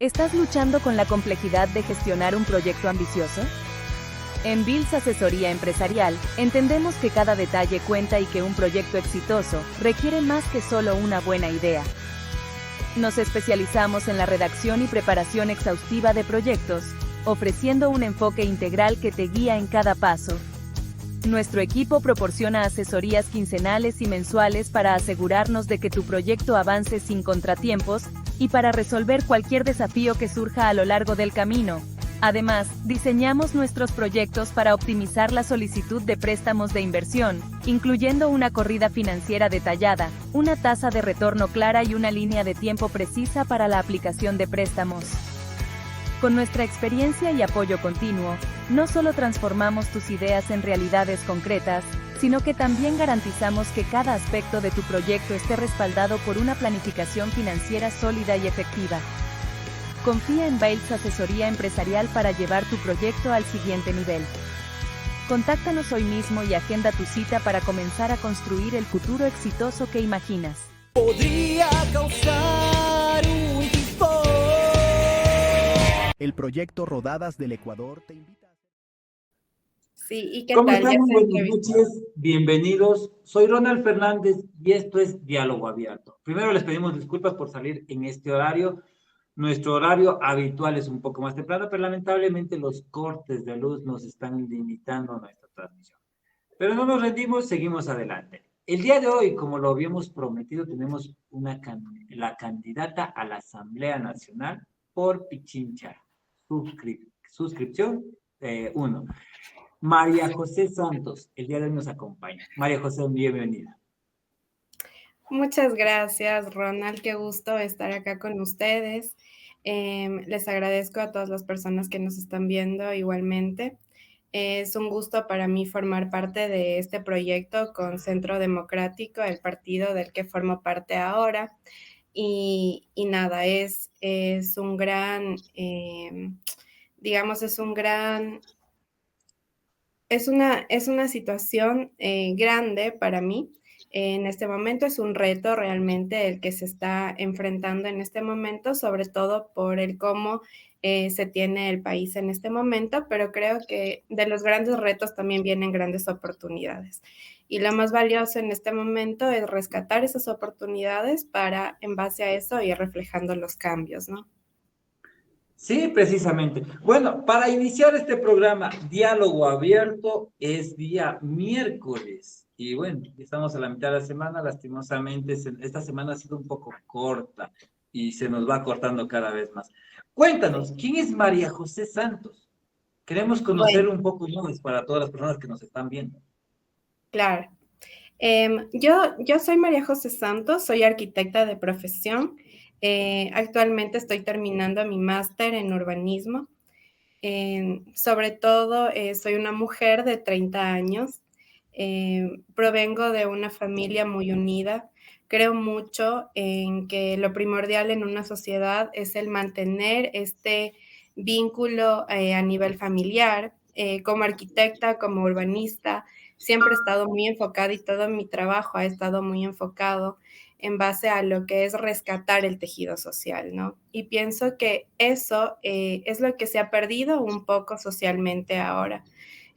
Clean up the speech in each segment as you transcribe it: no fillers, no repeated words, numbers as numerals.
¿Estás luchando con la complejidad de gestionar un proyecto ambicioso? En Bills Asesoría Empresarial, entendemos que cada detalle cuenta y que un proyecto exitoso requiere más que solo una buena idea. Nos especializamos en la redacción y preparación exhaustiva de proyectos, ofreciendo un enfoque integral que te guía en cada paso. Nuestro equipo proporciona asesorías quincenales y mensuales para asegurarnos de que tu proyecto avance sin contratiempos y para resolver cualquier desafío que surja a lo largo del camino. Además, diseñamos nuestros proyectos para optimizar la solicitud de préstamos de inversión, incluyendo una corrida financiera detallada, una tasa de retorno clara y una línea de tiempo precisa para la aplicación de préstamos. Con nuestra experiencia y apoyo continuo, no solo transformamos tus ideas en realidades concretas, sino que también garantizamos que cada aspecto de tu proyecto esté respaldado por una planificación financiera sólida y efectiva. Confía en Bills Asesoría Empresarial para llevar tu proyecto al siguiente nivel. Contáctanos hoy mismo y agenda tu cita para comenzar a construir el futuro exitoso que imaginas. Podría causar un tifón. El proyecto Rodadas del Ecuador te invita a... Sí, ¿y qué ¿Cómo tal? Ya están? se Buenas entrevistó. noches, bienvenidos. Soy Ronald Fernández y esto es Diálogo Abierto. Primero les pedimos disculpas por salir en este horario. Nuestro horario habitual es un poco más temprano, pero lamentablemente los cortes de luz nos están limitando nuestra transmisión. Pero no nos rendimos, seguimos adelante. El día de hoy, como lo habíamos prometido, tenemos la candidata a la Asamblea Nacional por Pichincha. Suscripción 1. María José Santos, el día de hoy nos acompaña. María José, bienvenida. Muchas gracias, Ronald. Qué gusto estar acá con ustedes. Les agradezco a todas las personas que nos están viendo igualmente. Es un gusto para mí formar parte de este proyecto con Centro Democrático, el partido del que formo parte ahora. Y nada, es un gran, digamos, es una situación grande para mí. En este momento es un reto realmente el que se está enfrentando en este momento, sobre todo por el cómo se tiene el país en este momento, pero creo que de los grandes retos también vienen grandes oportunidades. Y lo más valioso en este momento es rescatar esas oportunidades para, en base a eso, ir reflejando los cambios, ¿no? Sí, precisamente. Bueno, para iniciar este programa, Diálogo Abierto, es día miércoles. Y bueno, estamos a la mitad de la semana. Lastimosamente, esta semana ha sido un poco corta y se nos va cortando cada vez más. Cuéntanos, ¿quién es María José Santos? Queremos conocer Bueno, un poco más para todas las personas que nos están viendo. claro. Yo soy María José Santos, soy arquitecta de profesión. Actualmente estoy terminando mi máster en urbanismo. Sobre todo, soy una mujer de 30 años. Provengo de una familia muy unida. Creo mucho en que lo primordial en una sociedad es el mantener este vínculo a nivel familiar. Como arquitecta, como urbanista, siempre he estado muy enfocada y todo mi trabajo ha estado muy enfocado en base a lo que es rescatar el tejido social, ¿no? Y pienso que eso es lo que se ha perdido un poco socialmente ahora.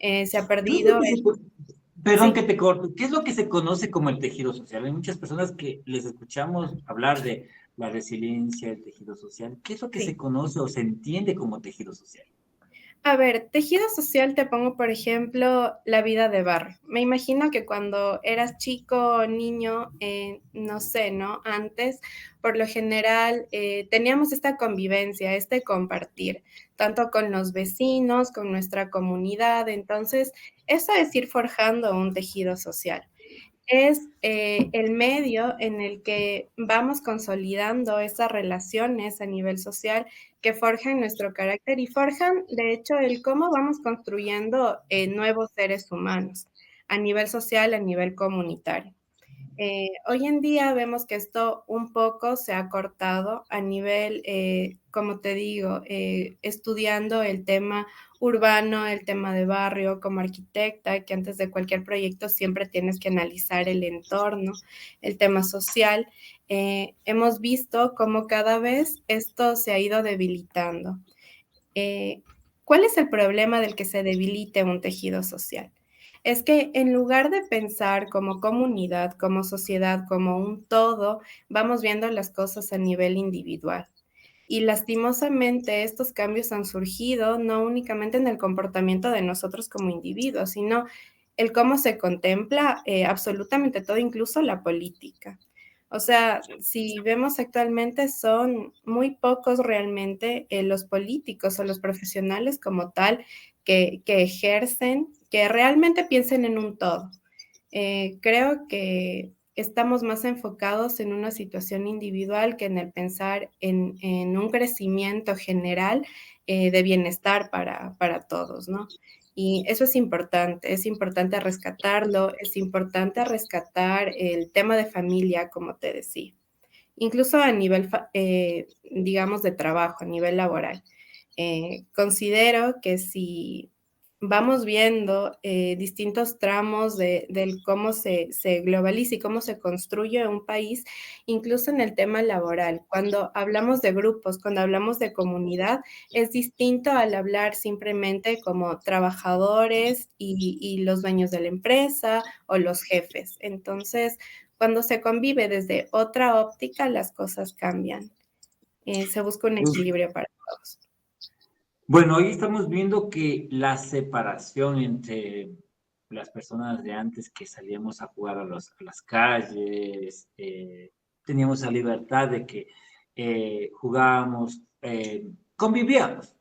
Se ha ¿Qué es lo perdido, que se, Perdón sí, que te corto. ¿Qué es lo que se conoce como el tejido social? Hay muchas personas que les escuchamos hablar de la resiliencia, el tejido social. ¿Qué es lo que se sí. conoce o se entiende como tejido social? A ver, tejido social te pongo, por ejemplo, la vida de barrio. Me imagino que cuando eras chico o niño, no sé, ¿no? Antes, por lo general, teníamos esta convivencia, este compartir, tanto con los vecinos, con nuestra comunidad. Entonces, eso es ir forjando un tejido social. Es el medio en el que vamos consolidando esas relaciones a nivel social que forjan nuestro carácter y forjan, de hecho, el cómo vamos construyendo nuevos seres humanos a nivel social, a nivel comunitario. Hoy en día vemos que esto un poco se ha cortado a nivel, como te digo, estudiando el tema urbano, el tema de barrio como arquitecta, que antes de cualquier proyecto siempre tienes que analizar el entorno, el tema social. hemos visto cómo cada vez esto se ha ido debilitando. ¿Cuál es el problema del que se debilite un tejido social? Es que en lugar de pensar como comunidad, como sociedad, como un todo, vamos viendo las cosas a nivel individual. Y lastimosamente estos cambios han surgido no únicamente en el comportamiento de nosotros como individuos, sino el cómo se contempla absolutamente todo, incluso la política. O sea, si vemos actualmente son muy pocos realmente los políticos o los profesionales como tal que ejercen, que realmente piensen en un todo. Creo que estamos más enfocados en una situación individual que en el pensar en un crecimiento general de bienestar para todos, ¿no? Y eso es importante rescatarlo, es importante rescatar el tema de familia, como te decía, incluso a nivel, digamos, de trabajo, a nivel laboral. Considero que si vamos viendo distintos tramos del cómo se globaliza y cómo se construye un país, incluso en el tema laboral. Cuando hablamos de grupos, cuando hablamos de comunidad, es distinto al hablar simplemente como trabajadores y los dueños de la empresa o los jefes. Entonces, cuando se convive desde otra óptica, las cosas cambian. Se busca un equilibrio para todos. Bueno, hoy estamos viendo que la separación entre las personas de antes que salíamos a jugar a las calles, teníamos la libertad de que jugábamos, convivíamos.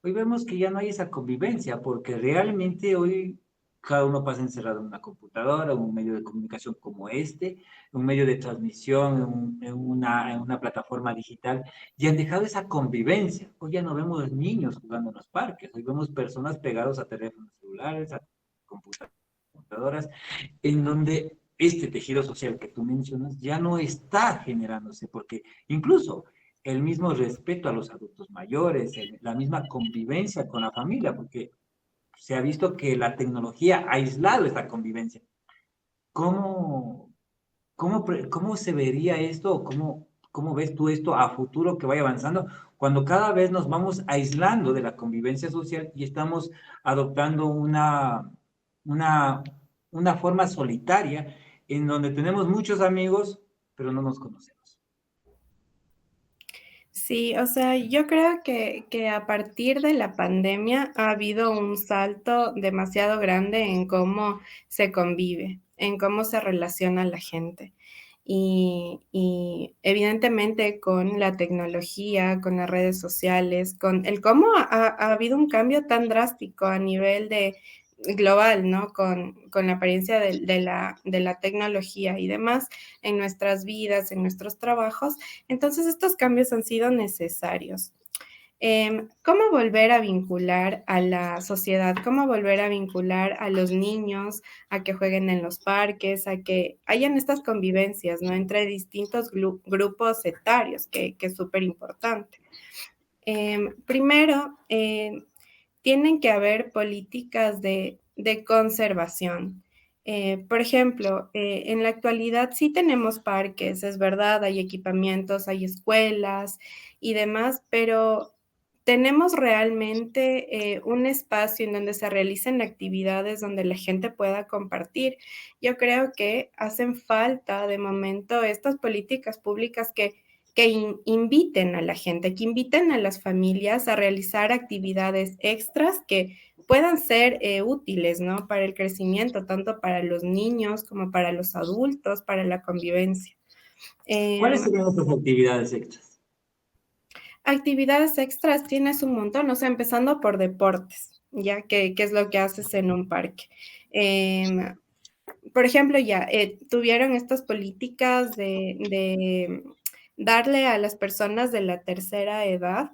Hoy vemos que ya no hay esa convivencia, porque realmente hoy cada uno pasa encerrado en una computadora, en un medio de comunicación como este, un medio de transmisión, en una plataforma digital, y han dejado esa convivencia. Hoy ya no vemos niños jugando en los parques, hoy vemos personas pegados a teléfonos celulares, a computadoras, en donde este tejido social que tú mencionas ya no está generándose, porque incluso el mismo respeto a los adultos mayores, la misma convivencia con la familia, porque se ha visto que la tecnología ha aislado esta convivencia. ¿Cómo, cómo se vería esto o cómo ves tú esto a futuro que vaya avanzando cuando cada vez nos vamos aislando de la convivencia social y estamos adoptando una, una forma solitaria en donde tenemos muchos amigos, pero no nos conocemos? Sí, o sea, yo creo que a partir de la pandemia ha habido un salto demasiado grande en cómo se convive, en cómo se relaciona la gente. Y evidentemente con la tecnología, con las redes sociales, con el cómo ha habido un cambio tan drástico a nivel de global, ¿no? Con la apariencia de la tecnología y demás en nuestras vidas, en nuestros trabajos. Entonces, estos cambios han sido necesarios. ¿Cómo volver a vincular a la sociedad? ¿Cómo volver a vincular a los niños a que jueguen en los parques, a que hayan estas convivencias, ¿no? Entre distintos grupos etarios, que es súper importante. Primero, tienen que haber políticas de conservación. Por ejemplo, en la actualidad sí tenemos parques, es verdad, hay equipamientos, hay escuelas y demás, pero tenemos realmente un espacio en donde se realicen actividades donde la gente pueda compartir. Yo creo que hacen falta de momento estas políticas públicas que inviten a la gente, que inviten a las familias a realizar actividades extras que puedan ser útiles, ¿no? Para el crecimiento, tanto para los niños como para los adultos, para la convivencia. ¿Cuáles Em, serían estas actividades extras? Actividades extras tienes un montón, o sea, empezando por deportes, ya que es lo que haces en un parque. Em, por ejemplo, ya tuvieron estas políticas de darle a las personas de la tercera edad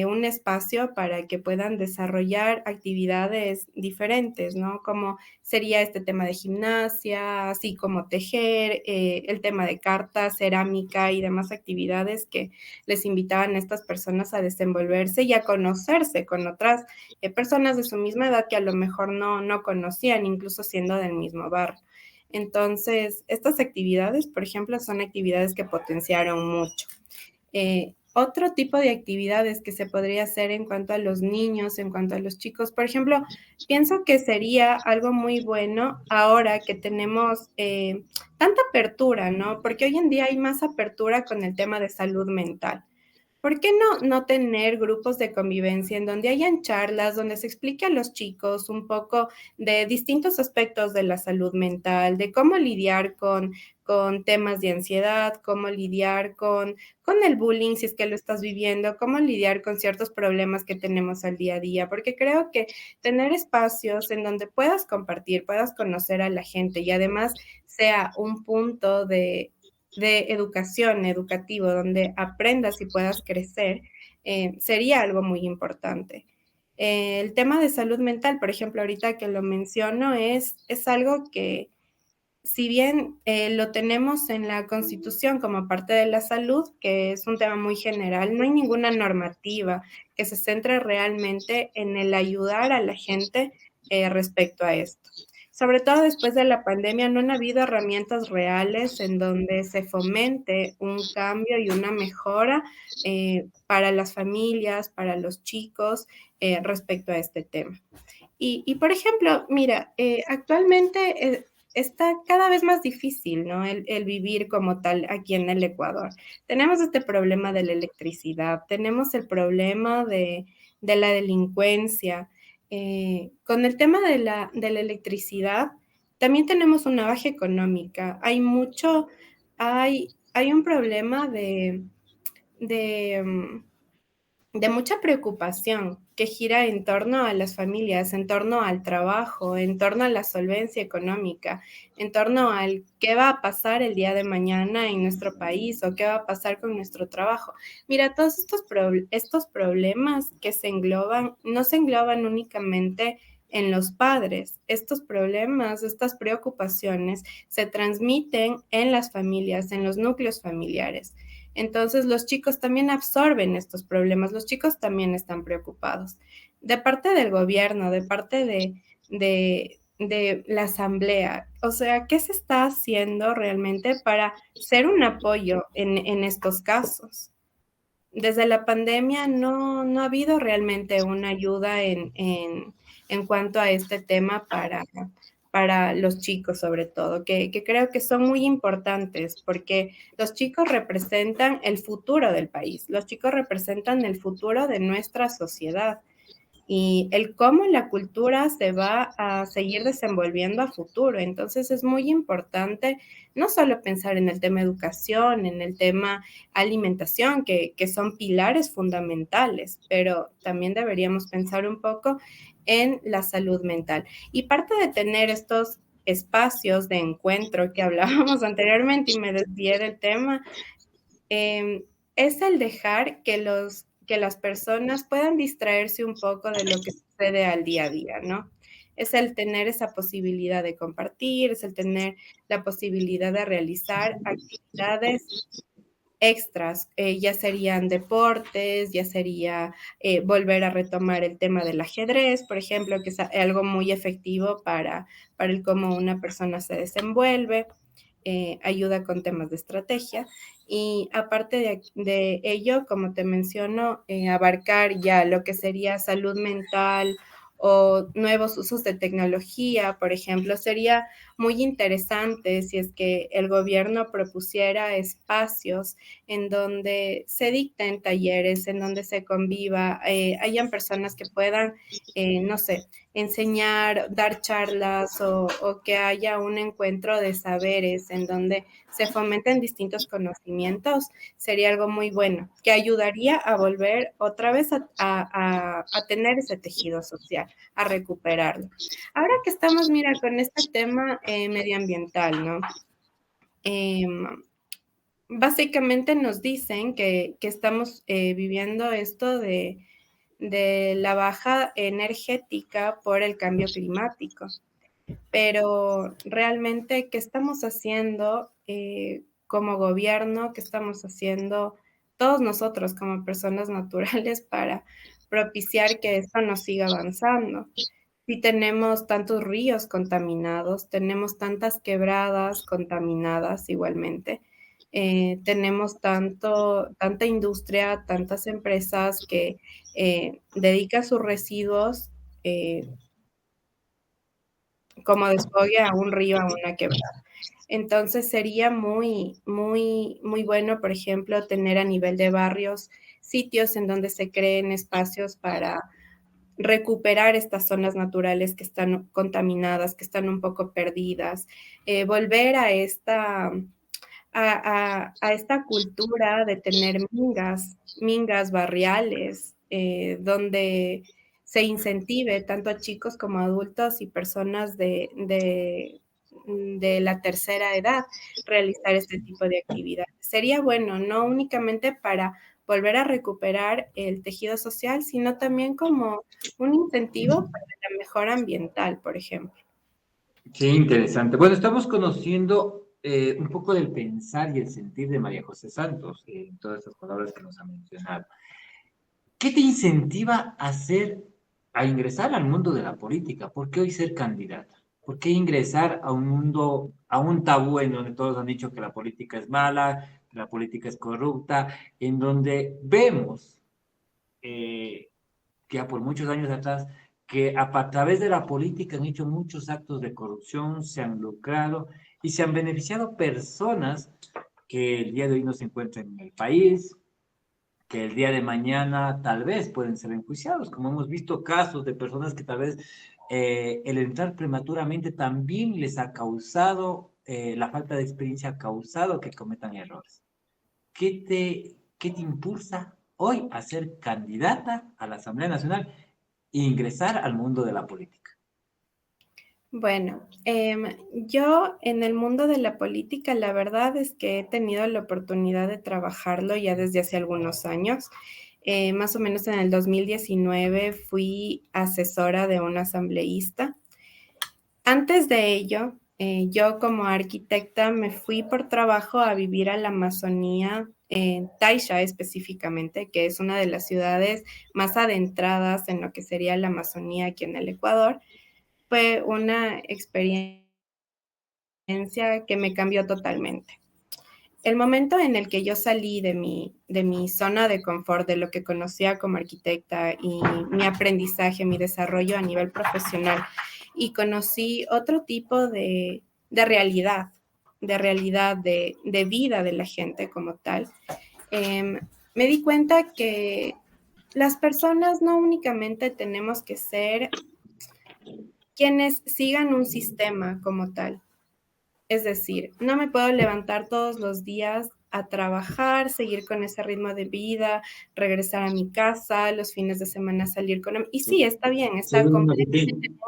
un espacio para que puedan desarrollar actividades diferentes, ¿no? Como sería este tema de gimnasia, así como tejer, el tema de cartas, cerámica y demás actividades que les invitaban a estas personas a desenvolverse y a conocerse con otras personas de su misma edad que a lo mejor no conocían, incluso siendo del mismo barrio. Entonces, estas actividades, por ejemplo, son actividades que potenciaron mucho. Otro tipo de actividades que se podría hacer en cuanto a los niños, en cuanto a los chicos, por ejemplo, pienso que sería algo muy bueno ahora que tenemos tanta apertura, ¿no? Porque hoy en día hay más apertura con el tema de salud mental. ¿Por qué no tener grupos de convivencia en donde hayan charlas, donde se explique a los chicos un poco de distintos aspectos de la salud mental, de cómo lidiar con temas de ansiedad, cómo lidiar con el bullying si es que lo estás viviendo, cómo lidiar con ciertos problemas que tenemos al día a día? Porque creo que tener espacios en donde puedas compartir, puedas conocer a la gente y además sea un punto de educación, educativo, donde aprendas y puedas crecer, sería algo muy importante. El tema de salud mental, por ejemplo, ahorita que lo menciono, es algo que, si bien lo tenemos en la Constitución como parte de la salud, que es un tema muy general, no hay ninguna normativa que se centre realmente en el ayudar a la gente respecto a esto. Sobre todo después de la pandemia, no han habido herramientas reales en donde se fomente un cambio y una mejora para las familias, para los chicos, respecto a este tema. Por ejemplo, mira, actualmente está cada vez más difícil, ¿no? El vivir como tal aquí en el Ecuador. Tenemos este problema de la electricidad, tenemos el problema de la delincuencia. Con el tema de la electricidad, también tenemos una baja económica. Hay un problema de, mm, de mucha preocupación que gira en torno a las familias, en torno al trabajo, en torno a la solvencia económica, en torno al qué va a pasar el día de mañana en nuestro país o qué va a pasar con nuestro trabajo. Mira, todos estos problemas que se engloban, no se engloban únicamente en los padres. Estos problemas, estas preocupaciones se transmiten en las familias, en los núcleos familiares. Entonces los chicos también absorben estos problemas, los chicos también están preocupados. De parte del gobierno, de parte de la asamblea, o sea, ¿qué se está haciendo realmente para ser un apoyo en estos casos? Desde la pandemia no ha habido realmente una ayuda en cuanto a este tema para los chicos sobre todo, que creo que son muy importantes porque los chicos representan el futuro del país, los chicos representan el futuro de nuestra sociedad y el cómo la cultura se va a seguir desenvolviendo a futuro. Entonces es muy importante no solo pensar en el tema educación, en el tema alimentación, que son pilares fundamentales, pero también deberíamos pensar un poco en la salud mental. Y parte de tener estos espacios de encuentro que hablábamos anteriormente y me desvié del tema, es el dejar que las personas puedan distraerse un poco de lo que sucede al día a día, ¿no? Es el tener esa posibilidad de compartir, es el tener la posibilidad de realizar actividades extras, ya serían deportes, ya sería volver a retomar el tema del ajedrez, por ejemplo, que es algo muy efectivo para el cómo una persona se desenvuelve, ayuda con temas de estrategia. Y aparte de ello, como te menciono, abarcar ya lo que sería salud mental o nuevos usos de tecnología, por ejemplo, sería muy interesante si es que el gobierno propusiera espacios en donde se dicten talleres, en donde se conviva, hayan personas que puedan, no sé, enseñar, dar charlas o que haya un encuentro de saberes en donde se fomenten distintos conocimientos, sería algo muy bueno, que ayudaría a volver otra vez a tener ese tejido social, a recuperarlo. Ahora que estamos, mira, con este tema medioambiental, ¿no? Básicamente nos dicen que estamos viviendo esto de la baja energética por el cambio climático. Pero realmente, ¿qué estamos haciendo como gobierno? ¿Qué estamos haciendo todos nosotros como personas naturales para propiciar que esto no siga avanzando? si tenemos tantos ríos contaminados, tenemos tantas quebradas contaminadas igualmente, tenemos tanta industria, tantas empresas que dedican sus residuos como desfogue a un río, a una quebrada. Entonces sería muy bueno, por ejemplo, tener a nivel de barrios sitios en donde se creen espacios para recuperar estas zonas naturales que están contaminadas, que están un poco perdidas, volver a esta cultura de tener mingas barriales, donde se incentive tanto a chicos como a adultos y personas de la tercera edad realizar este tipo de actividades. Sería bueno, no únicamente para volver a recuperar el tejido social, sino también como un incentivo para la mejora ambiental, por ejemplo. Qué interesante. Bueno, estamos conociendo un poco del pensar y el sentir de María José Santos, en todas estas palabras que nos ha mencionado. ¿Qué te incentiva a ingresar al mundo de la política? ¿Por qué hoy ser candidata? ¿Por qué ingresar a un mundo, a un tabú en donde todos han dicho que la política es mala, que la política es corrupta, en donde vemos que ya por muchos años atrás, que través de la política han hecho muchos actos de corrupción, se han lucrado y se han beneficiado personas que el día de hoy no se encuentran en el país, que el día de mañana tal vez pueden ser enjuiciados, como hemos visto casos de personas que tal vez el entrar prematuramente también les ha causado, la falta de experiencia ha causado que cometan errores. ¿Qué te impulsa hoy a ser candidata a la Asamblea Nacional e ingresar al mundo de la política? Bueno, yo en el mundo de la política, la verdad es que he tenido la oportunidad de trabajarlo ya desde hace algunos años. Más o menos en el 2019 fui asesora de un asambleísta. Antes de ello, yo como arquitecta me fui por trabajo a vivir a la Amazonía, en Taisha específicamente, que es una de las ciudades más adentradas en lo que sería la Amazonía aquí en el Ecuador. Fue una experiencia que me cambió totalmente. El momento en el que yo salí de mi zona de confort, de lo que conocía como arquitecta y mi aprendizaje, mi desarrollo a nivel profesional, y conocí otro tipo de realidad, de vida de la gente como tal, me di cuenta que las personas no únicamente tenemos que ser quienes sigan un sistema como tal. Es decir, no me puedo levantar todos los días a trabajar, seguir con ese ritmo de vida, regresar a mi casa, los fines de semana salir con... Y sí, está bien, está Según una completamente rutina.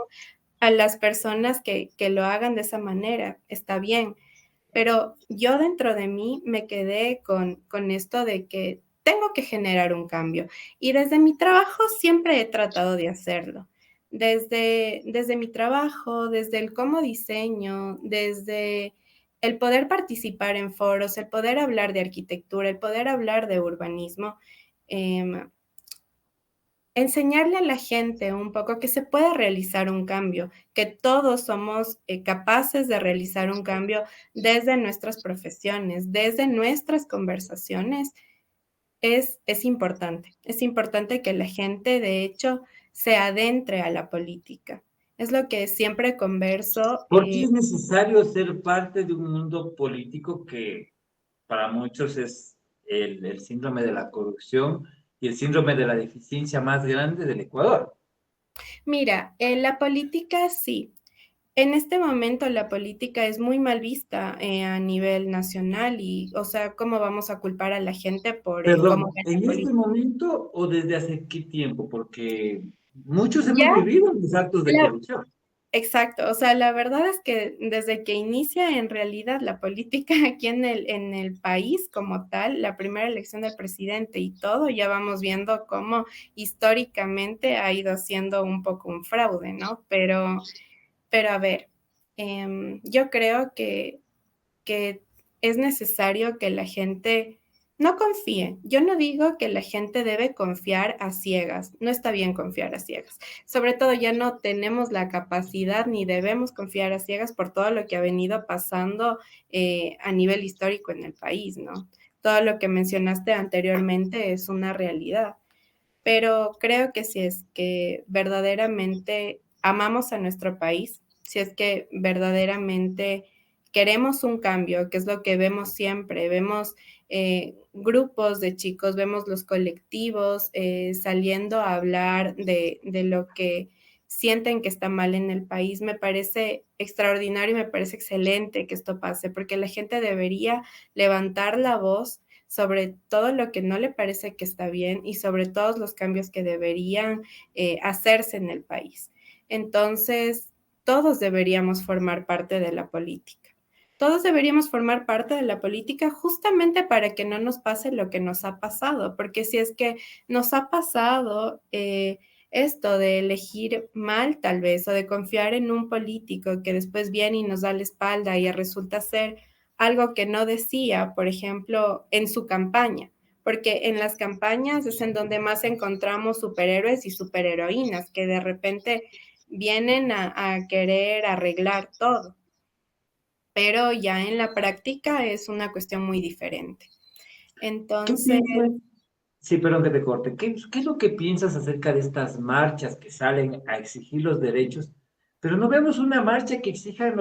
a las personas que lo hagan de esa manera, está bien. Pero yo dentro de mí me quedé con esto de que tengo que generar un cambio. Y desde mi trabajo siempre he tratado de hacerlo. Desde mi trabajo, desde el cómo diseño, desde el poder participar en foros, el poder hablar de arquitectura, el poder hablar de urbanismo, eh, enseñarle a la gente un poco que se puede realizar un cambio, que todos somos capaces de realizar un cambio desde nuestras profesiones, desde nuestras conversaciones, es importante. Es importante que la gente, de hecho, se adentre a la política. Es lo que siempre converso. ¿Por qué es necesario ser parte de un mundo político que para muchos es el síndrome de la corrupción y el síndrome de la deficiencia más grande del Ecuador? Mira, en la política sí. En este momento la política es muy mal vista a nivel nacional y, o sea, ¿cómo vamos a culpar a la gente por el cómo Perdón, ven la ¿en este política? momento o desde hace qué tiempo? Porque muchos Ya, hemos vivido los actos de la- corrupción. exacto. O sea, la verdad es que desde que inicia en realidad la política aquí en el país como tal, la primera elección del presidente y todo, ya vamos viendo cómo históricamente ha ido siendo un poco un fraude, ¿no? Pero a ver, yo creo que es necesario que la gente No confíe. Yo no digo que la gente debe confiar a ciegas. No está bien confiar a ciegas. Sobre todo ya no tenemos la capacidad ni debemos confiar a ciegas por todo lo que ha venido pasando a nivel histórico en el país, ¿no? Todo lo que mencionaste anteriormente es una realidad. Pero creo que si es que verdaderamente amamos a nuestro país, si es que verdaderamente queremos un cambio, que es lo que vemos siempre, vemos grupos de chicos, vemos los colectivos saliendo a hablar de lo que sienten que está mal en el país. Me parece extraordinario y me parece excelente que esto pase, porque la gente debería levantar la voz sobre todo lo que no le parece que está bien y sobre todos los cambios que deberían hacerse en el país. Entonces, todos deberíamos formar parte de la política. Todos deberíamos formar parte de la política justamente para que no nos pase lo que nos ha pasado, porque si es que nos ha pasado esto de elegir mal tal vez o de confiar en un político que después viene y nos da la espalda y resulta ser algo que no decía, por ejemplo, en su campaña, porque en las campañas es en donde más encontramos superhéroes y superheroínas que de repente vienen a querer arreglar todo, pero ya en la práctica es una cuestión muy diferente. ¿Qué Entonces, piensas? Sí, perdón que te corte. ¿Qué es lo que piensas acerca de estas marchas que salen a exigir los derechos, pero no vemos una marcha que exija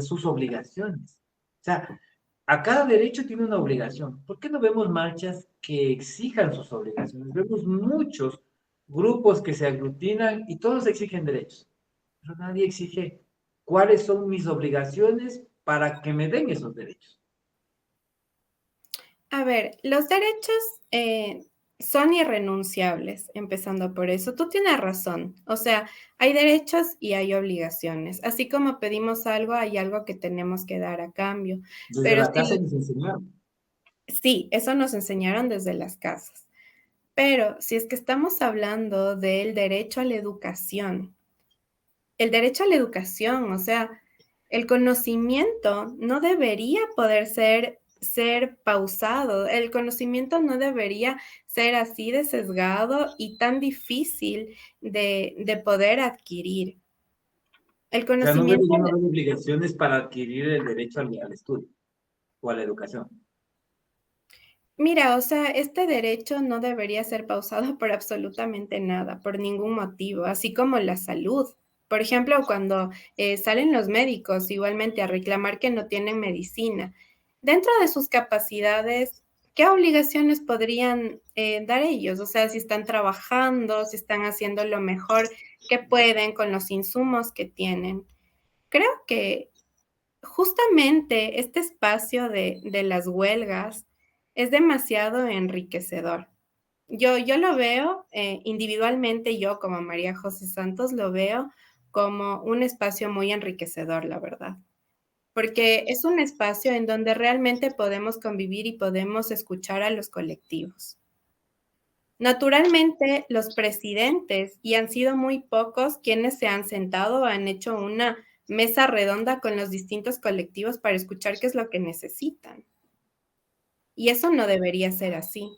sus obligaciones? O sea, a cada derecho tiene una obligación. ¿Por qué no vemos marchas que exijan sus obligaciones? Vemos muchos grupos que se aglutinan y todos exigen derechos, pero nadie exige cuáles son mis obligaciones para que me den esos derechos. a ver, los derechos son irrenunciables, empezando por eso. Tú tienes razón. O sea, hay derechos y hay obligaciones. Así como pedimos algo, hay algo que tenemos que dar a cambio. Desde Pero la casa sí, nos enseñaron. sí, eso nos enseñaron desde las casas. Pero si es que estamos hablando del derecho a la educación, el derecho a la educación, o sea, el conocimiento no debería poder ser pausado, el conocimiento no debería ser así de sesgado y tan difícil de poder adquirir. El O sea, no conocimiento, deberían haber obligaciones para adquirir el derecho al estudio o a la educación. mira, o sea, este derecho no debería ser pausado por absolutamente nada, por ningún motivo, así como la salud. Por ejemplo, cuando salen los médicos igualmente a reclamar que no tienen medicina, dentro de sus capacidades, ¿qué obligaciones podrían dar ellos? O sea, si están trabajando, si están haciendo lo mejor que pueden con los insumos que tienen. Creo que justamente este espacio de las huelgas es demasiado enriquecedor. Yo lo veo individualmente, yo como María José Santos lo veo como un espacio muy enriquecedor, la verdad, porque es un espacio en donde realmente podemos convivir y podemos escuchar a los colectivos. Naturalmente, los presidentes, y han sido muy pocos quienes se han sentado, han hecho una mesa redonda con los distintos colectivos para escuchar qué es lo que necesitan. Y eso no debería ser así.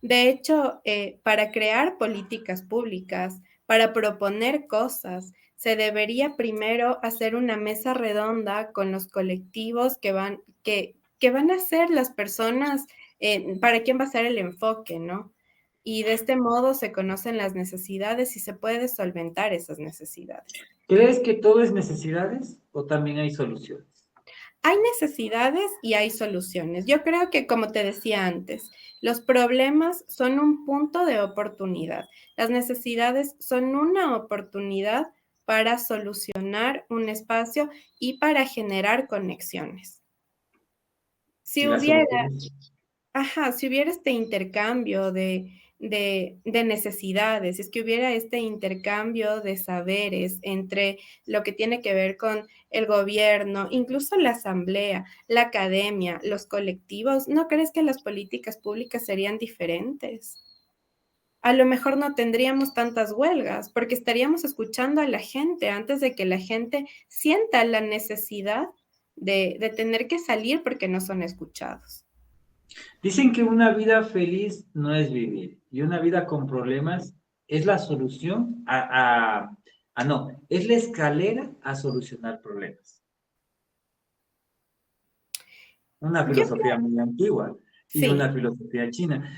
De hecho, para crear políticas públicas, para proponer cosas, se debería primero hacer una mesa redonda con los colectivos que van a ser las personas, para quién va a ser el enfoque, ¿no? Y de este modo se conocen las necesidades y se puede solventar esas necesidades. ¿Crees que todo es necesidades o también hay soluciones? Hay necesidades y hay soluciones. Yo creo que, como te decía antes, los problemas son un punto de oportunidad. Las necesidades son una oportunidad para solucionar un espacio y para generar conexiones. Y Si las hubiera soluciones. Ajá, si hubiera este intercambio de necesidades, si es que hubiera este intercambio de saberes entre lo que tiene que ver con el gobierno, incluso la asamblea, la academia, los colectivos, ¿no crees que las políticas públicas serían diferentes? A lo mejor no tendríamos tantas huelgas porque estaríamos escuchando a la gente antes de que la gente sienta la necesidad de tener que salir porque no son escuchados. Dicen que una vida feliz no es vivir y una vida con problemas es la solución no, es la escalera a solucionar problemas. Una Yo filosofía muy antigua y sí, una filosofía china.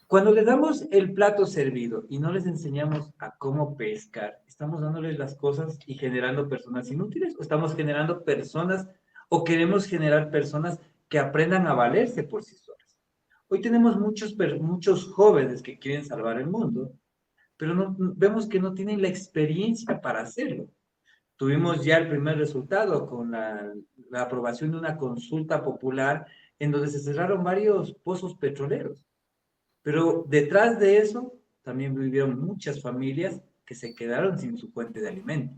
Cuando les damos el plato servido y no les enseñamos a cómo pescar, ¿estamos dándoles las cosas y generando personas inútiles? ¿O estamos generando personas o queremos generar personas que aprendan a valerse por sí solas? Hoy tenemos muchos jóvenes que quieren salvar el mundo, pero vemos que no tienen la experiencia para hacerlo. Tuvimos ya el primer resultado con la aprobación de una consulta popular en donde se cerraron varios pozos petroleros. Pero detrás de eso también vivieron muchas familias que se quedaron sin su fuente de alimento.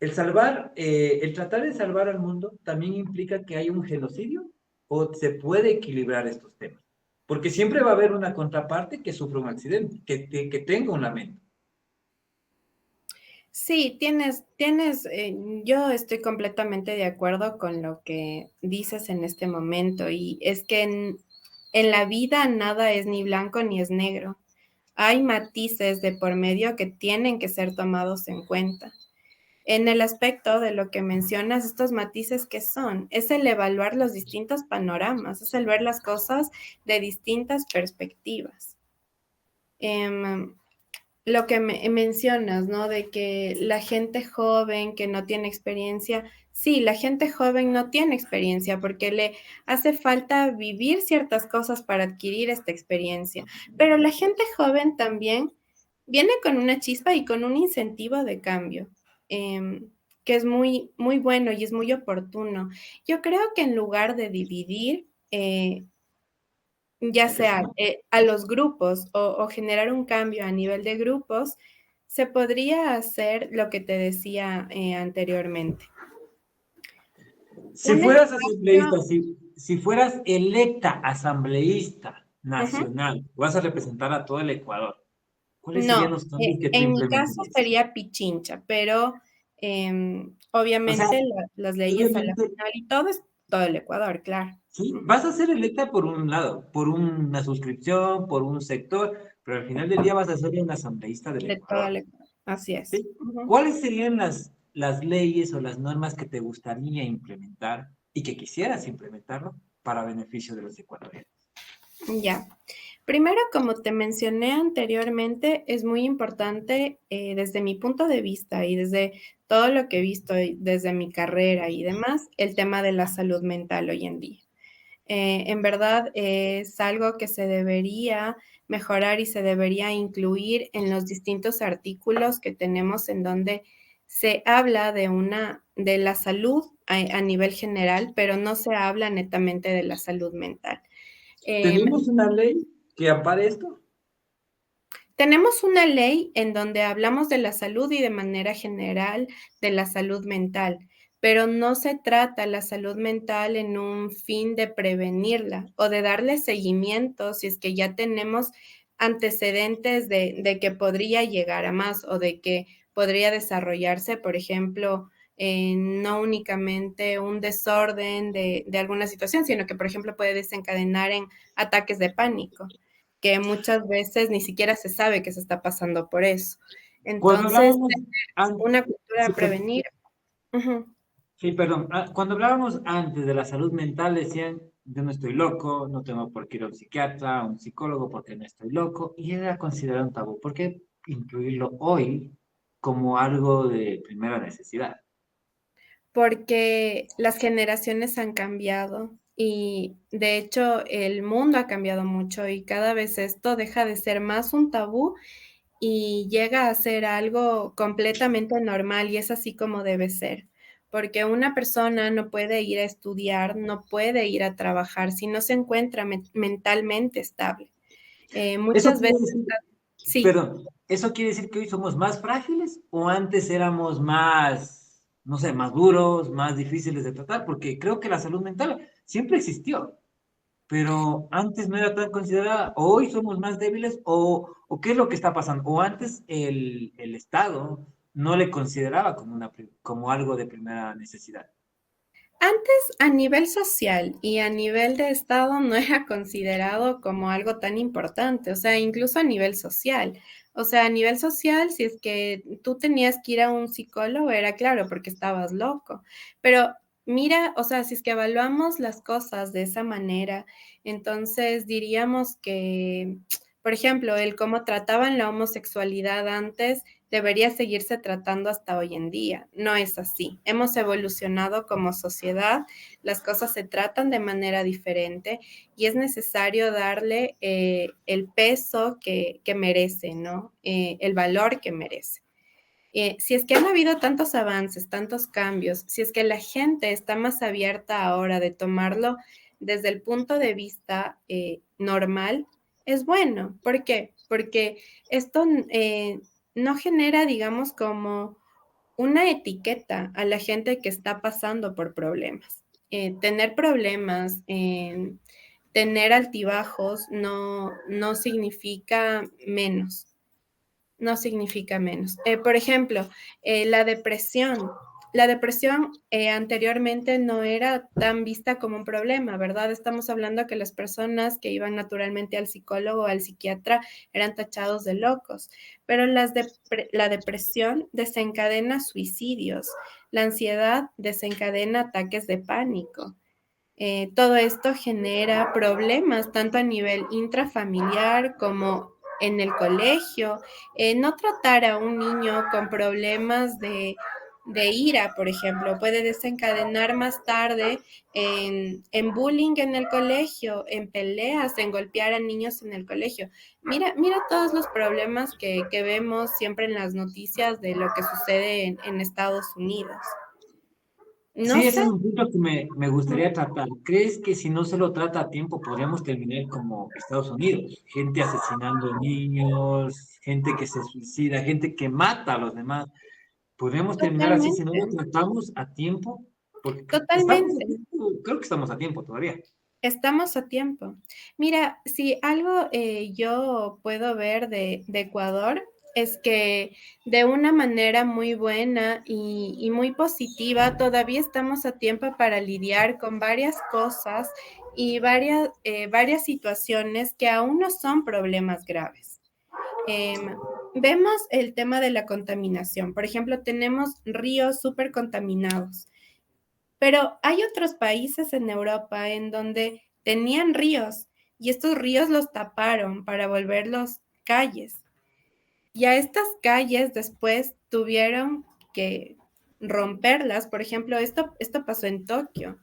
El tratar de salvar al mundo también implica que hay un genocidio o se puede equilibrar estos temas. Porque siempre va a haber una contraparte que sufra un accidente, que tenga un lamento. sí, yo estoy completamente de acuerdo con lo que dices en este momento y es que en la vida nada es ni blanco ni es negro. Hay matices de por medio que tienen que ser tomados en cuenta. En el aspecto de lo que mencionas, estos matices que son, es el evaluar los distintos panoramas, es el ver las cosas de distintas perspectivas. Em, lo que mencionas, ¿no? De que la gente joven que no tiene experiencia, sí, la gente joven no tiene experiencia porque le hace falta vivir ciertas cosas para adquirir esta experiencia, pero la gente joven también viene con una chispa y con un incentivo de cambio, que es muy, muy bueno y es muy oportuno. Yo creo que en lugar de dividir, ya sea a los grupos o generar un cambio a nivel de grupos, se podría hacer lo que te decía anteriormente. Si Un fueras espacio, asambleísta, si fueras electa asambleísta ujú. nacional, vas a representar a todo el Ecuador, ¿cuáles serían No, los cambios que tú en mi caso implementarías? sería Pichincha, pero O sea, obviamente las leyes a la obviamente, final y todo es todo el Ecuador, claro. sí, Ujú. vas a ser electa por un lado, por una suscripción, por un sector, pero al final del día vas a ser un asambleísta del De todo Ecuador. el Ecuador, así es. ¿Sí? Ujú. ¿Cuáles serían las leyes o las normas que te gustaría implementar y que quisieras implementarlo para beneficio de los ecuatorianos? Ya. Primero, como te mencioné anteriormente, es muy importante desde mi punto de vista y desde todo lo que he visto desde mi carrera y demás, el tema de la salud mental hoy en día. En verdad es algo que se debería mejorar y se debería incluir en los distintos artículos que tenemos en donde se habla de la salud a nivel general, pero no se habla netamente de la salud mental. Em, ¿Tenemos una ley que ampare esto? Tenemos una ley en donde hablamos de la salud y de manera general de la salud mental, pero no se trata la salud mental en un fin de prevenirla o de darle seguimiento si es que ya tenemos antecedentes de que podría llegar a más o de que podría desarrollarse, por ejemplo, no únicamente un desorden de alguna situación, sino que, por ejemplo, puede desencadenar en ataques de pánico que muchas veces ni siquiera se sabe que se está pasando por eso. Cuando Entonces, hablábamos una cultura sí, de prevenir. Ujú. sí, perdón. Cuando hablábamos antes de la salud mental, decían, yo no estoy loco, no tengo por qué ir a un psiquiatra, a un psicólogo porque no estoy loco, y era considerado un tabú. ¿Por qué incluirlo hoy como algo de primera necesidad? Porque las generaciones han cambiado y de hecho el mundo ha cambiado mucho y cada vez esto deja de ser más un tabú y llega a ser algo completamente normal y es así como debe ser. Porque una persona no puede ir a estudiar, no puede ir a trabajar si no se encuentra mentalmente estable. Eso Muchas quiere veces, decir, sí, perdón, ¿eso quiere decir que hoy somos más frágiles o antes éramos más, no sé, más duros, más difíciles de tratar? Porque creo que la salud mental siempre existió, pero antes no era tan considerada, o hoy somos más débiles, o qué es lo que está pasando, o antes el Estado no le consideraba como algo de primera necesidad. Antes, a nivel social y a nivel de Estado, no era considerado como algo tan importante, o sea, incluso a nivel social. O sea, a nivel social, si es que tú tenías que ir a un psicólogo, era claro, porque estabas loco. Pero mira, o sea, si es que evaluamos las cosas de esa manera, entonces diríamos que, por ejemplo, el cómo trataban la homosexualidad antes debería seguirse tratando hasta hoy en día. No es así. Hemos evolucionado como sociedad, las cosas se tratan de manera diferente y es necesario darle el peso que merece, ¿no? El valor que merece. Si es que han habido tantos avances, tantos cambios, si es que la gente está más abierta ahora de tomarlo desde el punto de vista normal, es bueno. ¿Por qué? Porque esto no genera, digamos, como una etiqueta a la gente que está pasando por problemas. Tener problemas, tener altibajos no significa menos, no significa menos. Por ejemplo, la depresión. La depresión anteriormente no era tan vista como un problema, ¿verdad? Estamos hablando que las personas que iban naturalmente al psicólogo o al psiquiatra eran tachados de locos, pero la depresión desencadena suicidios, la ansiedad desencadena ataques de pánico. Todo esto genera problemas tanto a nivel intrafamiliar como en el colegio. No tratar a un niño con problemas de ira, por ejemplo, puede desencadenar más tarde en bullying en el colegio, en peleas, en golpear a niños en el colegio. Mira todos los problemas que vemos siempre en las noticias de lo que sucede en Estados Unidos. No Sí, ese sé. es un punto que me gustaría tratar. ¿Crees que si no se lo trata a tiempo podríamos terminar como Estados Unidos? Gente asesinando niños, gente que se suicida, gente que mata a los demás. ¿Podríamos terminar así si no Totalmente, lo tratamos a tiempo? Porque estamos a totalmente. tiempo, creo que estamos a tiempo todavía. Estamos a tiempo. Mira, si algo yo puedo ver de Ecuador es que de una manera muy buena y muy positiva, todavía estamos a tiempo para lidiar con varias cosas y varias situaciones que aún no son problemas graves. Em, Vemos el tema de la contaminación. Por ejemplo, tenemos ríos súper contaminados. Pero hay otros países en Europa en donde tenían ríos y estos ríos los taparon para volverlos calles. Y a estas calles después tuvieron que romperlas. Por ejemplo, esto pasó en Tokio.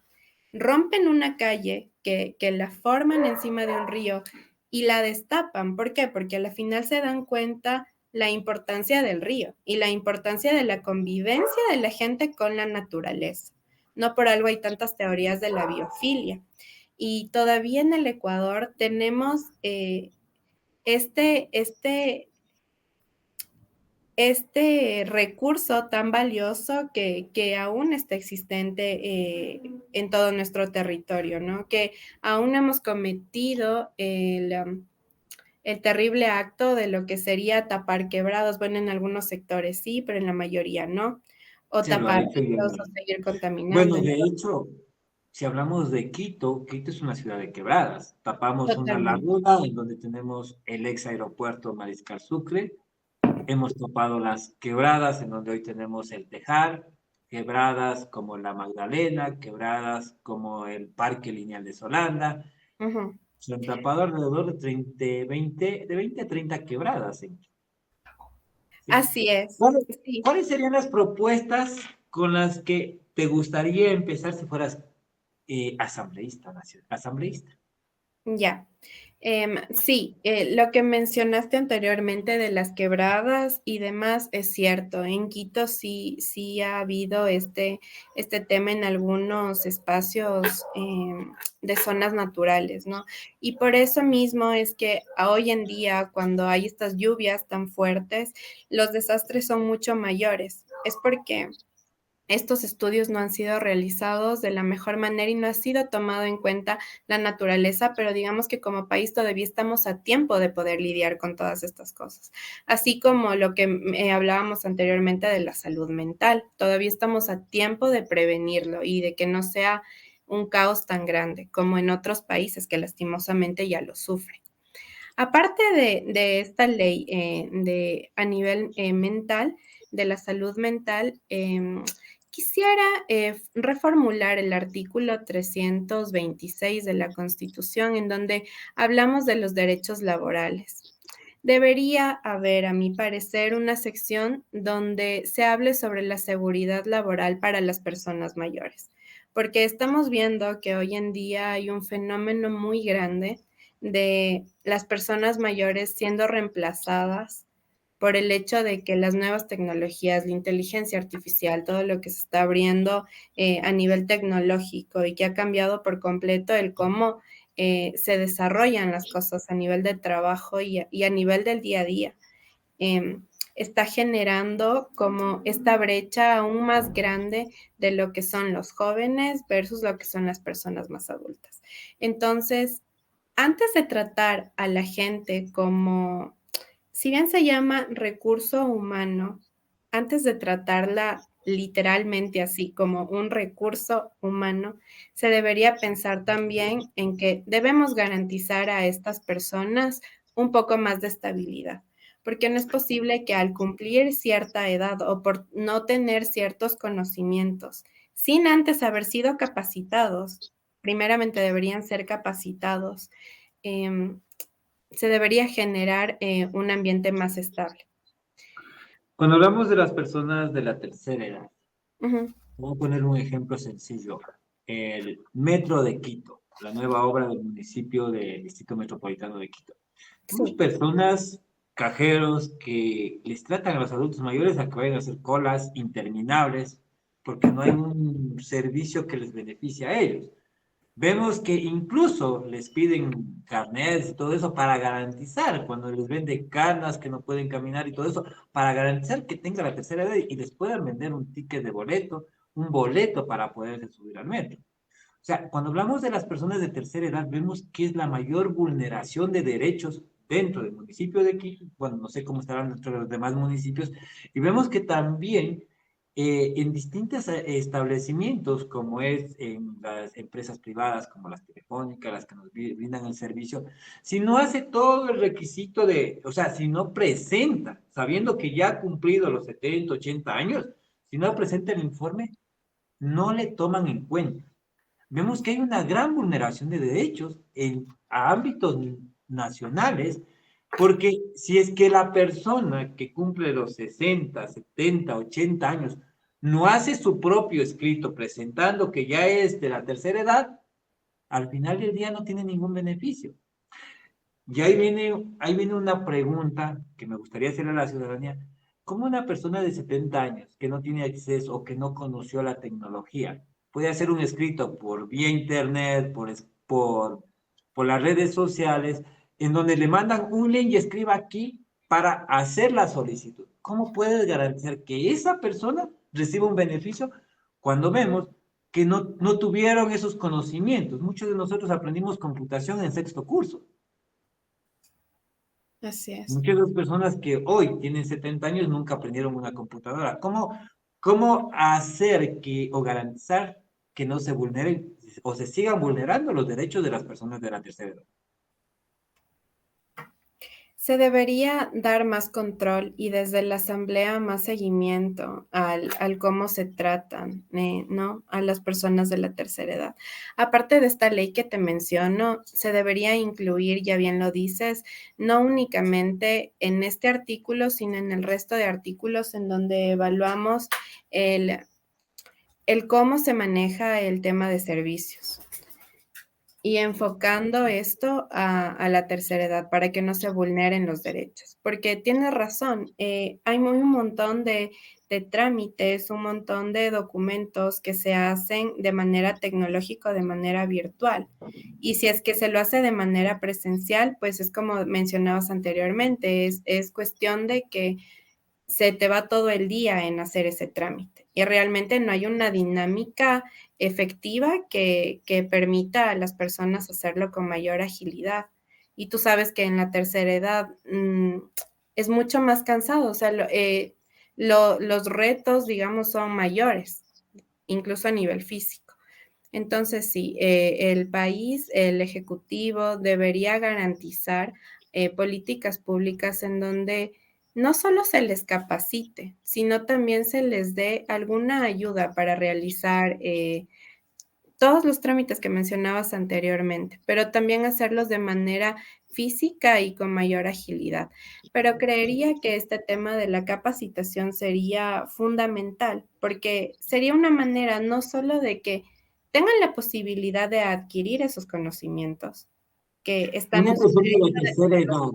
Rompen una calle que la forman encima de un río y la destapan. ¿Por qué? Porque a la final se dan cuenta la importancia del río y la importancia de la convivencia de la gente con la naturaleza. No por algo hay tantas teorías de la biofilia. Y todavía en el Ecuador tenemos este, este, este recurso tan valioso que aún está existente en todo nuestro territorio, ¿no? Que aún hemos cometido el terrible acto de lo que sería tapar quebrados. Bueno, en algunos sectores sí, pero en la mayoría no. O Se lo ha tapar hecho y ríos o seguir contaminando. bueno, de hecho, si hablamos de Quito, Quito es una ciudad de quebradas. Tapamos una Totalmente. laguna en donde tenemos el ex aeropuerto Mariscal Sucre. Hemos topado las quebradas en donde hoy tenemos el Tejar, quebradas como la Magdalena, quebradas como el Parque Lineal de Solanda. Ujú. Se han tapado alrededor de 30, 20, de 20 a 30 quebradas. ¿Sí? Así es. ¿Cuáles, Sí. cuáles serían las propuestas con las que te gustaría empezar si fueras asambleísta, asambleísta? Ya. Sí, lo que mencionaste anteriormente de las quebradas y demás es cierto. En Quito sí ha habido este tema en algunos espacios de zonas naturales, ¿no? Y por eso mismo es que hoy en día, cuando hay estas lluvias tan fuertes, los desastres son mucho mayores. Es porque estos estudios no han sido realizados de la mejor manera y no ha sido tomado en cuenta la naturaleza, pero digamos que como país todavía estamos a tiempo de poder lidiar con todas estas cosas. Así como lo que hablábamos anteriormente de la salud mental, todavía estamos a tiempo de prevenirlo y de que no sea un caos tan grande como en otros países que lastimosamente ya lo sufren. Aparte de esta ley a nivel mental, de la salud mental, quisiera reformular el artículo 326 de la Constitución, en donde hablamos de los derechos laborales. Debería haber, a mi parecer, una sección donde se hable sobre la seguridad laboral para las personas mayores, porque estamos viendo que hoy en día hay un fenómeno muy grande de las personas mayores siendo reemplazadas por el hecho de que las nuevas tecnologías, la inteligencia artificial, todo lo que se está abriendo a nivel tecnológico y que ha cambiado por completo el cómo se desarrollan las cosas a nivel de trabajo y a nivel del día a día. Está generando como esta brecha aún más grande de lo que son los jóvenes versus lo que son las personas más adultas. Entonces, antes de tratar a la gente como, si bien se llama recurso humano, antes de tratarla literalmente así como un recurso humano, se debería pensar también en que debemos garantizar a estas personas un poco más de estabilidad, porque no es posible que al cumplir cierta edad o por no tener ciertos conocimientos, sin antes haber sido capacitados, primeramente deberían ser capacitados, se debería generar un ambiente más estable. Cuando hablamos de las personas de la tercera edad, Ujú. voy a poner un ejemplo sencillo. El Metro de Quito, la nueva obra del municipio del Distrito Metropolitano de Quito. Tenemos Sí, personas, cajeros, que les tratan a los adultos mayores a que vayan a hacer colas interminables porque no hay un servicio que les beneficie a ellos. Vemos que incluso les piden carnets y todo eso para garantizar, cuando les venden canas que no pueden caminar y todo eso, para garantizar que tenga la tercera edad y les puedan vender un ticket de boleto, un boleto para poderse subir al metro. O sea, cuando hablamos de las personas de tercera edad, vemos que es la mayor vulneración de derechos dentro del municipio de Quito, bueno, no sé cómo estarán dentro de los demás municipios, y vemos que también en distintos establecimientos, como es en las empresas privadas, como las telefónicas, las que nos brindan el servicio, si no hace todo el requisito de, o sea, si no presenta, sabiendo que ya ha cumplido los 70, 80 años, si no presenta el informe, no le toman en cuenta. Vemos que hay una gran vulneración de derechos a ámbitos nacionales, porque si es que la persona que cumple los 60, 70, 80 años no hace su propio escrito presentando que ya es de la tercera edad, al final del día no tiene ningún beneficio. Y ahí viene una pregunta que me gustaría hacerle a la ciudadanía. ¿Cómo una persona de 70 años que no tiene acceso o que no conoció la tecnología puede hacer un escrito por vía internet, por las redes sociales, en donde le mandan un link y escriba aquí para hacer la solicitud? ¿Cómo puedes garantizar que esa persona reciba un beneficio cuando vemos que no tuvieron esos conocimientos? Muchos de nosotros aprendimos computación en sexto curso. así es. Muchas de las personas que hoy tienen 70 años nunca aprendieron una computadora. ¿Cómo hacer que o garantizar que no se vulneren o se sigan vulnerando los derechos de las personas de la tercera edad? Se debería dar más control y desde la asamblea más seguimiento al cómo se tratan, ¿no? A las personas de la tercera edad. Aparte de esta ley que te menciono, se debería incluir, ya bien lo dices, no únicamente en este artículo, sino en el resto de artículos en donde evaluamos el, el cómo se maneja el tema de servicios. Y enfocando esto a la tercera edad para que no se vulneren los derechos. Porque tienes razón, hay un montón de trámites, un montón de documentos que se hacen de manera tecnológica o de manera virtual. Y si es que se lo hace de manera presencial, pues es como mencionabas anteriormente, es cuestión de que se te va todo el día en hacer ese trámite. y realmente no hay una dinámica efectiva que permita a las personas hacerlo con mayor agilidad. Y tú sabes que en la tercera edad es mucho más cansado, o sea, los retos, digamos, son mayores, incluso a nivel físico. Entonces, sí, el país, el ejecutivo debería garantizar políticas públicas en donde no solo se les capacite, sino también se les dé alguna ayuda para realizar todos los trámites que mencionabas anteriormente, pero también hacerlos de manera física y con mayor agilidad. Pero creería que este tema de la capacitación sería fundamental, porque sería una manera no solo de que tengan la posibilidad de adquirir esos conocimientos que están Una en su persona de la derecho tercera de edad,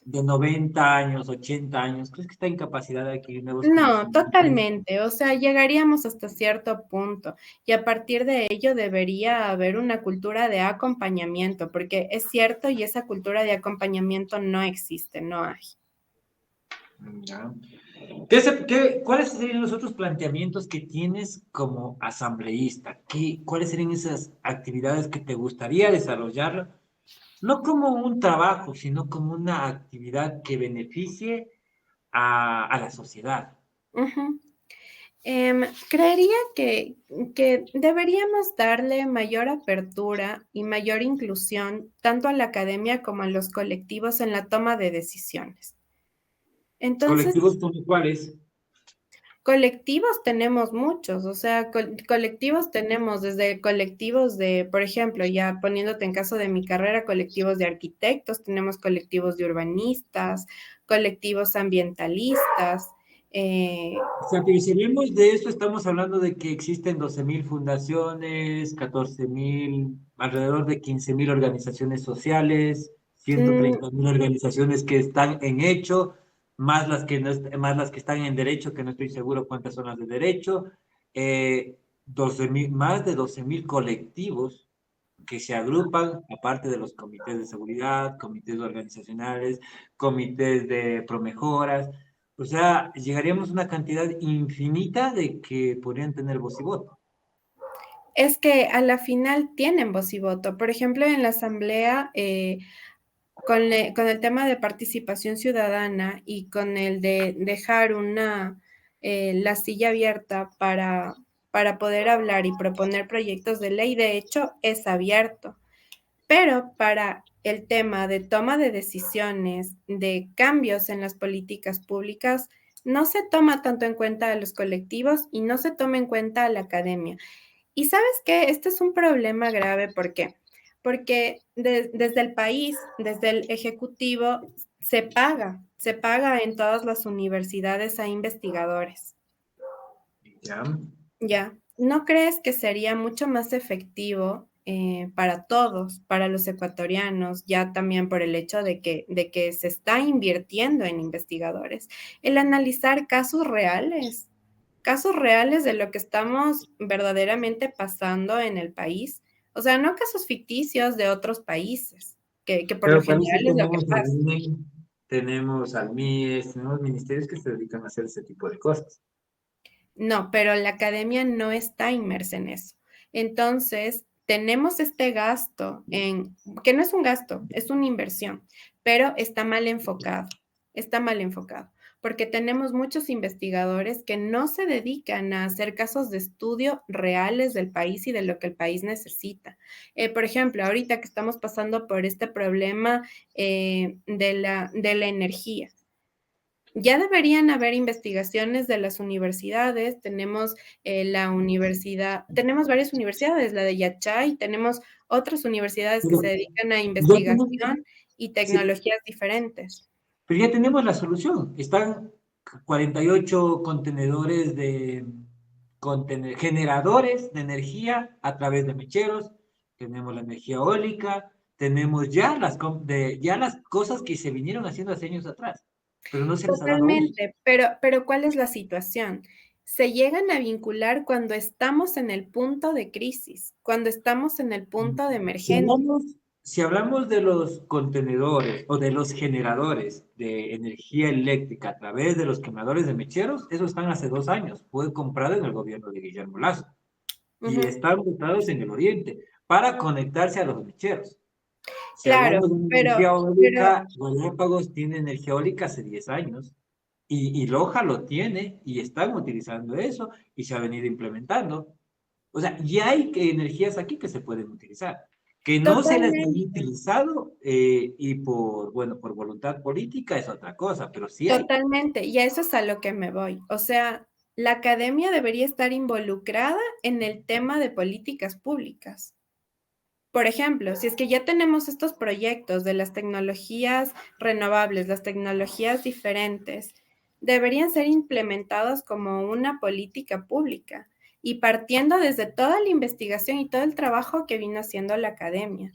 de 90 años, 80 años, ¿crees que está en capacidad de adquirir nuevos No, conocimientos? totalmente. O sea, llegaríamos hasta cierto punto y a partir de ello debería haber una cultura de acompañamiento, porque es cierto y esa cultura de acompañamiento no existe, no hay. Ya. ¿Cuáles serían los otros planteamientos que tienes como asambleísta? ¿Cuáles serían esas actividades que te gustaría desarrollar? No como un trabajo, sino como una actividad que beneficie a la sociedad. Ujú. Creería que deberíamos darle mayor apertura y mayor inclusión tanto a la academia como a los colectivos en la toma de decisiones. Entonces, Colectivos como cuáles. colectivos tenemos muchos, o sea, colectivos tenemos desde colectivos de, por ejemplo, ya poniéndote en caso de mi carrera, colectivos de arquitectos, tenemos colectivos de urbanistas, colectivos ambientalistas. O sea, pero si hablamos de eso, estamos hablando de que existen 12.000 fundaciones, 14.000, alrededor de 15.000 organizaciones sociales, ciento mm, treinta mil organizaciones que están en hecho, más las que, no, más las que están en derecho, que no estoy seguro cuántas son las de derecho, 12.000, más de 12.000 colectivos que se agrupan, aparte de los comités de seguridad, comités organizacionales, comités de promejoras. O sea, llegaríamos a una cantidad infinita de que podrían tener voz y voto. es que a la final tienen voz y voto. Por ejemplo, en la asamblea, con el tema de participación ciudadana y con el de dejar la silla abierta para poder hablar y proponer proyectos de ley, de hecho, es abierto. Pero para el tema de toma de decisiones, de cambios en las políticas públicas, no se toma tanto en cuenta a los colectivos y no se toma en cuenta a la academia. Y sabes que este es un problema grave, ¿por qué? Porque desde el país, desde el ejecutivo, se paga en todas las universidades a investigadores. ¿Ya? Ya, ¿no crees que sería mucho más efectivo para todos, para los ecuatorianos, ya también por el hecho de que se está invirtiendo en investigadores, el analizar casos reales de lo que estamos verdaderamente pasando en el país? O sea, no casos ficticios de otros países, que por lo Pero para eso general es lo que tenemos al pasa. INE, tenemos al MIES, tenemos ministerios que se dedican a hacer ese tipo de cosas. No, pero la academia no está inmersa en eso. Entonces, tenemos este gasto que no es un gasto, es una inversión, pero está mal enfocado, porque tenemos muchos investigadores que no se dedican a hacer casos de estudio reales del país y de lo que el país necesita. Por ejemplo, ahorita que estamos pasando por este problema de la energía. Ya deberían haber investigaciones de las universidades, tenemos tenemos varias universidades, la de Yachay, tenemos otras universidades que Pero se dedican a ya tenemos, investigación y sí, tecnologías diferentes. pero ya tenemos la solución. Están 48 contenedores de generadores de energía a través de mecheros. Tenemos la energía eólica. Tenemos ya ya las cosas que se vinieron haciendo hace años atrás, pero no se les ha dado uso. Totalmente, pero ¿cuál es la situación? Se llegan a vincular cuando estamos en el punto de crisis, cuando estamos en el punto de Si emergencia. hablamos, Si hablamos de los contenedores o de los generadores de energía eléctrica a través de los quemadores de mecheros, esos están hace 2 años. Fue comprado en el gobierno de Guillermo Lazo y Ujú. están montados en el oriente para conectarse a los mecheros. Si Claro, hablamos de energía eólica, Galápagos tiene energía eólica hace 10 años y Loja lo tiene y están utilizando eso y se ha venido implementando. O sea, ya hay energías aquí que se pueden utilizar, que no se les ha totalmente. utilizado y bueno, por voluntad política es otra cosa, pero sí hay. Totalmente, y a eso es a lo que me voy. O sea, la academia debería estar involucrada en el tema de políticas públicas. Por ejemplo, si es que ya tenemos estos proyectos de las tecnologías renovables, las tecnologías diferentes, deberían ser implementados como una política pública y partiendo desde toda la investigación y todo el trabajo que vino haciendo la academia.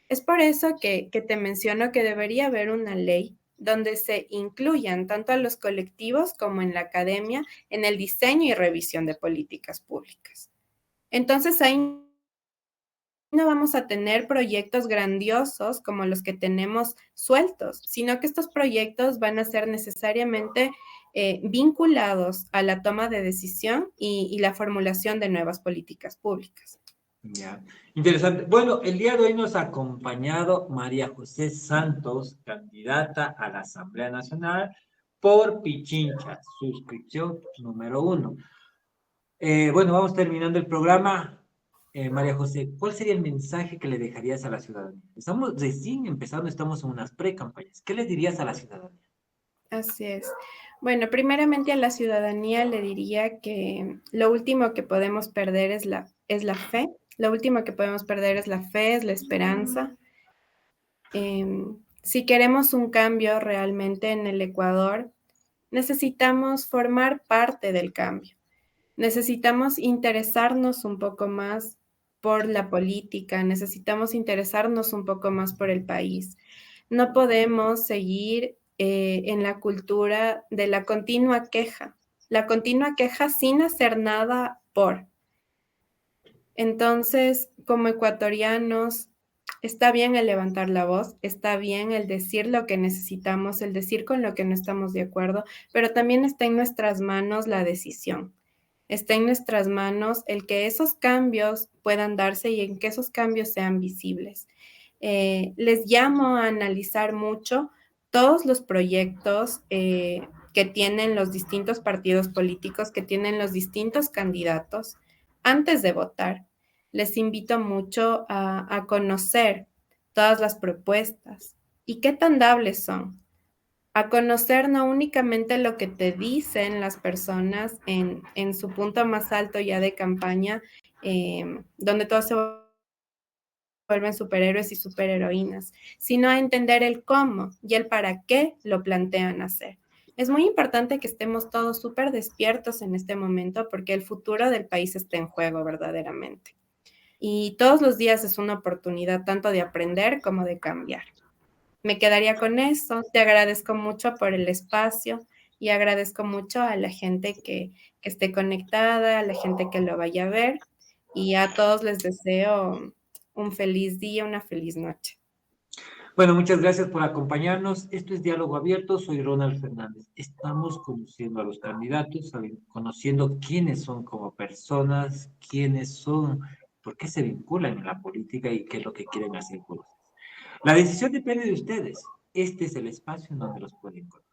Es por eso que te menciono que debería haber una ley donde se incluyan tanto a los colectivos como en la academia en el diseño y revisión de políticas públicas. Entonces ahí no vamos a tener proyectos grandiosos como los que tenemos sueltos, sino que estos proyectos van a ser necesariamente vinculados a la toma de decisión y la formulación de nuevas políticas públicas. Ya, interesante. Bueno, el día de hoy nos ha acompañado María José Santos, candidata a la Asamblea Nacional por Pichincha, suscripción número 1. Bueno, vamos terminando el programa. María José, ¿cuál sería el mensaje que le dejarías a la ciudadanía? Estamos recién empezando, estamos en unas pre-campañas. ¿Qué le dirías a la ciudadanía? Así es. Bueno, primeramente a la ciudadanía le diría que lo último que podemos perder es la fe. Lo último que podemos perder es la fe, es la esperanza. Si queremos un cambio realmente en el Ecuador, necesitamos formar parte del cambio. Necesitamos interesarnos un poco más por la política, necesitamos interesarnos un poco más por el país. No podemos seguir en la cultura de la continua queja sin hacer nada por. Entonces, como ecuatorianos, está bien el levantar la voz, está bien el decir lo que necesitamos, el decir con lo que no estamos de acuerdo, pero también está en nuestras manos la decisión. Está en nuestras manos el que esos cambios puedan darse y en que esos cambios sean visibles. Les llamo a analizar mucho todos los proyectos que tienen los distintos partidos políticos, que tienen los distintos candidatos, antes de votar. Les invito mucho a conocer todas las propuestas y qué tan dables son. A conocer no únicamente lo que te dicen las personas en su punto más alto ya de campaña, donde todos se vuelven superhéroes y superheroínas, sino a entender el cómo y el para qué lo plantean hacer. Es muy importante que estemos todos súper despiertos en este momento porque el futuro del país está en juego verdaderamente. Y todos los días es una oportunidad tanto de aprender como de cambiar. Me quedaría con eso. Te agradezco mucho por el espacio y agradezco mucho a la gente que esté conectada, a la gente que lo vaya a ver y a todos les deseo un feliz día, una feliz noche. Bueno, muchas gracias por acompañarnos. Esto es Diálogo Abierto. Soy Ronald Fernández. Estamos conociendo a los candidatos, conociendo quiénes son como personas, quiénes son, por qué se vinculan en la política y qué es lo que quieren hacer por ustedes. La decisión depende de ustedes. Este es el espacio en donde los pueden conocer.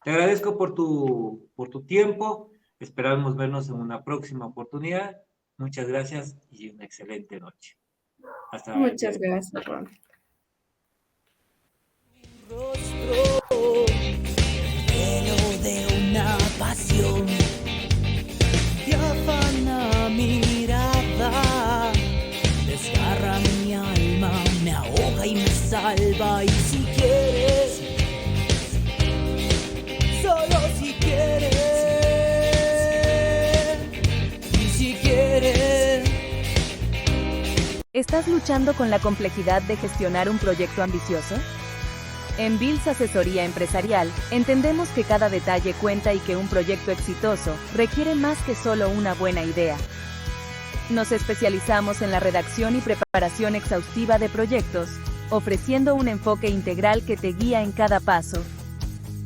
Te agradezco por tu tiempo. Esperamos vernos en una próxima oportunidad. Muchas gracias y una excelente noche. Hasta el día Muchas de hoy. gracias, Ron. Rostro lleno de una pasión, te afana mirada, desgarra mi alma, me ahoga y me salva. Y si quieres, solo si quieres, y si quieres. ¿Estás luchando con la complejidad de gestionar un proyecto ambicioso? En Bills Asesoría Empresarial, entendemos que cada detalle cuenta y que un proyecto exitoso requiere más que solo una buena idea. Nos especializamos en la redacción y preparación exhaustiva de proyectos, ofreciendo un enfoque integral que te guía en cada paso.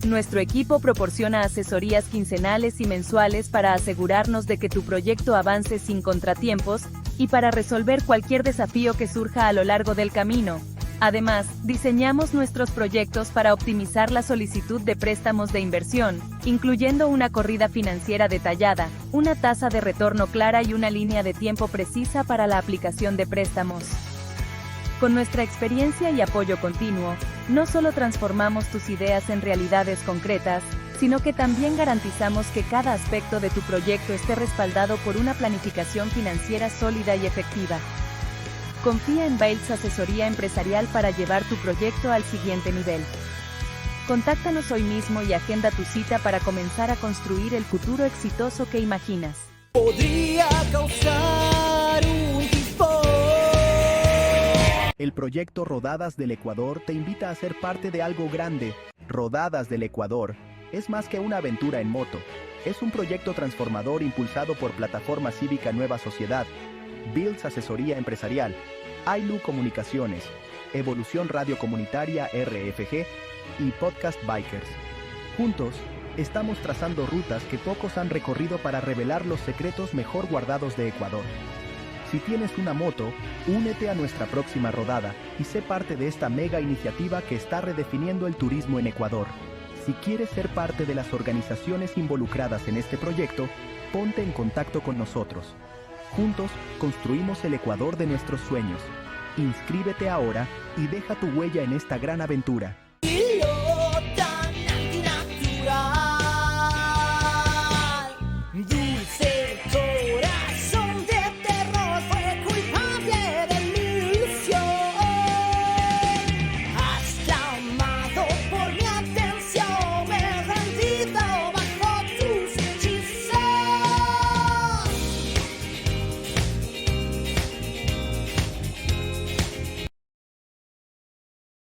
Nuestro equipo proporciona asesorías quincenales y mensuales para asegurarnos de que tu proyecto avance sin contratiempos y para resolver cualquier desafío que surja a lo largo del camino. Además, diseñamos nuestros proyectos para optimizar la solicitud de préstamos de inversión, incluyendo una corrida financiera detallada, una tasa de retorno clara y una línea de tiempo precisa para la aplicación de préstamos. Con nuestra experiencia y apoyo continuo, no solo transformamos tus ideas en realidades concretas, sino que también garantizamos que cada aspecto de tu proyecto esté respaldado por una planificación financiera sólida y efectiva. Confía en Bales Asesoría Empresarial para llevar tu proyecto al siguiente nivel. Contáctanos hoy mismo y agenda tu cita para comenzar a construir el futuro exitoso que imaginas. Podría causar un tifón. El proyecto Rodadas del Ecuador te invita a ser parte de algo grande. Rodadas del Ecuador es más que una aventura en moto. Es un proyecto transformador impulsado por Plataforma Cívica Nueva Sociedad, Bales Asesoría Empresarial, Ailu Comunicaciones, Evolución Radio Comunitaria RFG y Podcast Bikers. Juntos, estamos trazando rutas que pocos han recorrido para revelar los secretos mejor guardados de Ecuador. Si tienes una moto, únete a nuestra próxima rodada y sé parte de esta mega iniciativa que está redefiniendo el turismo en Ecuador. Si quieres ser parte de las organizaciones involucradas en este proyecto, ponte en contacto con nosotros. Juntos, construimos el Ecuador de nuestros sueños. Inscríbete ahora y deja tu huella en esta gran aventura.